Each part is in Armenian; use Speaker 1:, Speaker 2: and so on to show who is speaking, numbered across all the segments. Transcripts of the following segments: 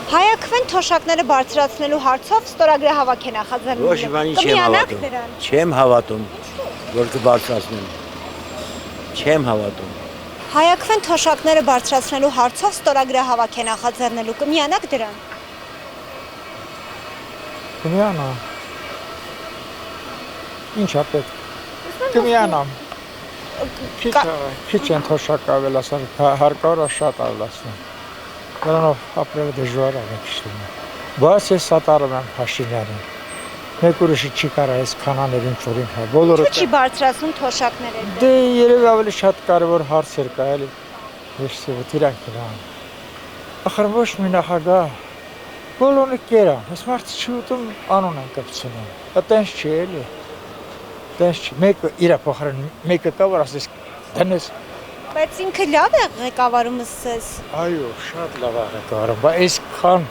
Speaker 1: Հայաքվեն թոշակները բարձրացնելու հարցով ստորագրահավաք է նախաձեռնել։
Speaker 2: Ոչ մի չեմ հավատում։ Չեմ հավատում, որ կբարձրացնեն։ Չեմ հավատում։
Speaker 1: Հայաքվեն թոշակները բարձրացնելու հարցով ստորագրահավաք է նախաձեռնելու։ Կմիանաք դրան։
Speaker 3: Կմիանամ։ Ինչա պետք։ Կմիանամ։ Քիչ են թոշակ ավելացան, հարկավոր շատ ավելացան։ Դրանով ապրելը դժվար է քիչում։ Բայց ես սատարում եմ Փաշինյանին։ Մեկ ուրիշը չի կարող այս քանաներին ճորին հա։ Բոլորը
Speaker 1: Ինչու՞ չի բարձրացնում թոշակները։
Speaker 3: Դե երևի ավելի շատ կարևոր հարցեր կա էլի։ Ես դրանք իրան։ Ախր ոչ մի նախագահ բոլորը կերան։ Այս մարդը չի ուտում անուն են կպցնում։ Այտենց չի էլի։ Այտենց չի։ Մեկը իր փոխարեն մեկը կա որ ասես դնես
Speaker 1: Բայց ինքը լավ է ղեկավարումը սես։
Speaker 3: Այո, շատ լավ է ղեկավարում, բայց այսքան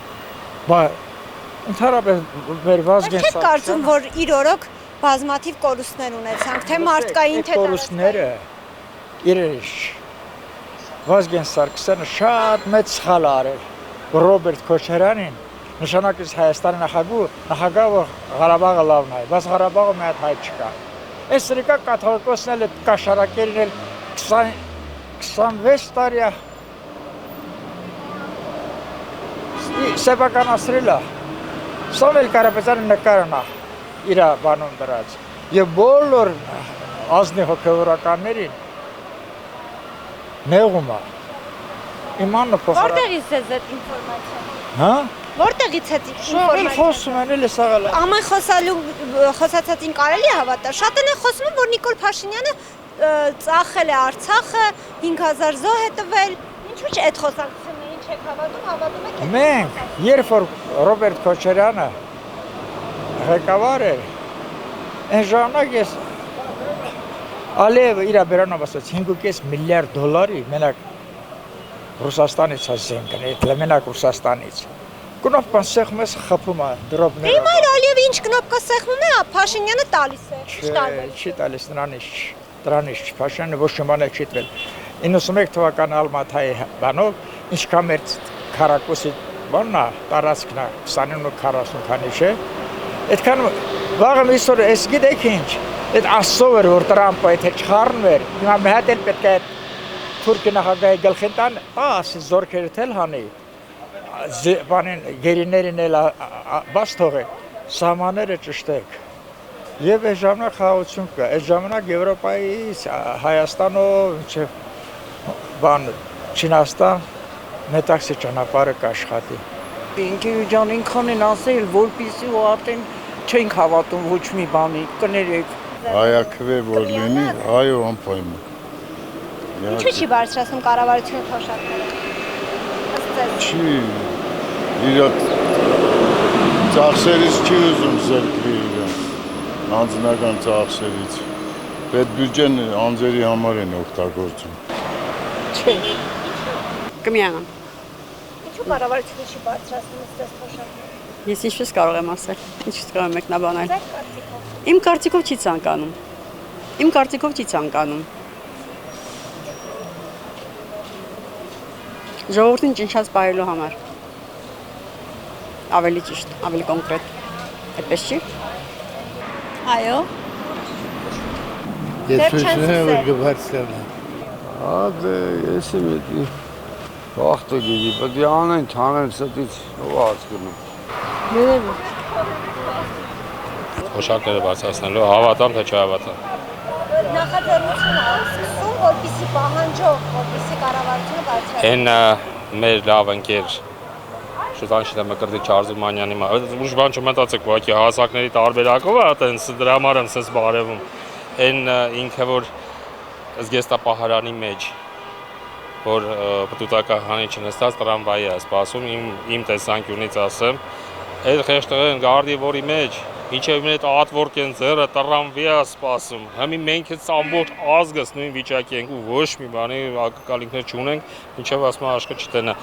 Speaker 3: ընդհանրապես մեր Վազգեն
Speaker 1: Սարգսյանը կարծում որ իր օրոք բազմաթիվ կորուստներ ունեցանք, թե մարդկային թե
Speaker 3: կորուստները իրենց Վազգեն Սարգսյանը շատ մեծ սխալ արել Ռոբերտ Քոչարյանին նշանակեց Հայաստանի նախագահը Ղարաբաղը լավն է, բայց Ղարաբաղը մի հատ հայ չկա։ Այս ռիկա կաթողիկոսն էլ կաշարակերին էլ 26 տարի է սեփականացրել է Սամվել Կարապետյանի նկարն է իր բանում դրած եւ բոլոր ազնի հոգեվորականներին նեղում է իմանը փոխարեն
Speaker 1: Որտեղից է այդ ինֆորմացիան։
Speaker 3: Հա
Speaker 1: Որտեղից է
Speaker 3: ինֆորմացիան խոսում են էլի սաղալ
Speaker 1: Ամեն խոսացածին կարելի է հավատալ։ Շատն են խոսում որ Նիկոլ Փաշինյանը ծախել է Արցախը 5000 զոհ է տվել։ Ինչու՞ չէ այդ խոսակցություններին չեք հավատում եք։
Speaker 3: Մենք երբ որ Ռոբերտ Քոչարյանը ղեկավար էր, այն ժամանակ ես Ալիևը իր բերանով ասաց 5.5 միլիարդ դոլարի մենակ Ռուսաստանից ասենք, մենակ Ռուսաստանից։ Կնոպկան սեղմում ես խփում է դրոպները։
Speaker 1: Հիմա Ալիևը ինչ կնոպկա սեղմում է, Փաշինյանը տալիս է։
Speaker 3: Չի տալիս դրանից Փաշինյանը ոչ մի բան չի տվել։ 91 թվականի Ալմաթայի բանով ինչքան մեր քարակոսի բանն է, տարածքն է 29-40 քանի չէ։ Այդքան վաղը այսօր էս գիտեք ինչ, այդ Աստծո էր որ Տրամպը եթե չխառնում էր, հիմա մի հատ էլ պետք է Թուրքի նախագահի գլխին տան, ասի զորքերը թել հանի։ Բանին գերիներին էլ բաց թողե, սահմանները ճշտեք։ Եվ այս ժամանակ խաղաղություն կա, այս ժամանակ Եվրոպայից Հայաստանով բան Չինաստան մետաքսի ճանապարհը կաշխատի։
Speaker 4: Ինքեյու ջան ինքան են ասել, որպեսզի ու արդեն չենք հավատում ոչ մի բանի, կներեք։
Speaker 5: Հայաքվե որ լինի, այո անպայման։
Speaker 1: Ինչու՞ չի բարձրացնում կառավարությունը թոշակները։
Speaker 5: Չի իր ծախսերից չի ուզում զերկվի իրեն, անձնական ծախսերից։ Պետբյուջեն անձերի համար են օգտագործում։
Speaker 4: Չէ։ Կմիանամ։
Speaker 1: Ինչու կառավարությունը չի բարձրացնում այդպես թոշակները։
Speaker 4: Ես ինչպես կարող եմ ասել, ինչպես կարող եմ մեկնաբանել։ Իմ կարծիքով չի ցանկանում։ Իմ կարծիքով չի ցանկանում։ Ժողովրդին ճնշած պահելու համար։ Ավելի ճիշտ, ավելի կոնկրետ։ Այդպես չի։ Այո։
Speaker 5: Ես ուզում եմ գբարձանալ։ Ադե, ես եմ էդի վախտը գիտի, պետք է անեն, չանեն ստից ված գնում։
Speaker 4: Երևի։
Speaker 6: Թոշակները բարձրացնելու հավատամ թե չհավատամ։
Speaker 1: Նախաձեռնությունը սկսում, որպեսզի պահանջող, որպեսզի կառավարությունը բարձրացնի։
Speaker 6: Այն մեր լավ ընկեր Շուտանշիլը Մկրտիչ Արզումանյանի ուրիշ բան չմտածեք, ուղղակի հասակների տարբերակով է, այտենց դրա համար եմ սենց բարևում։ Այն ինքը որ զգեստապահարանի մեջ որ պտուտակահանի չնստած տրամվայի է սպասում իմ տեսանկյունից ասեմ, այդ խեղճտղեն գարդի որի մեջ Ինչև մեր ատվորկ են ձերը տրամվի է սպասում, հմի մենք էս ամբողջ ազգս նույն վիճակի ենք ու ոչ մի բանի ակակալիքներ չունենք, ինչև ասում աշխը չտենա։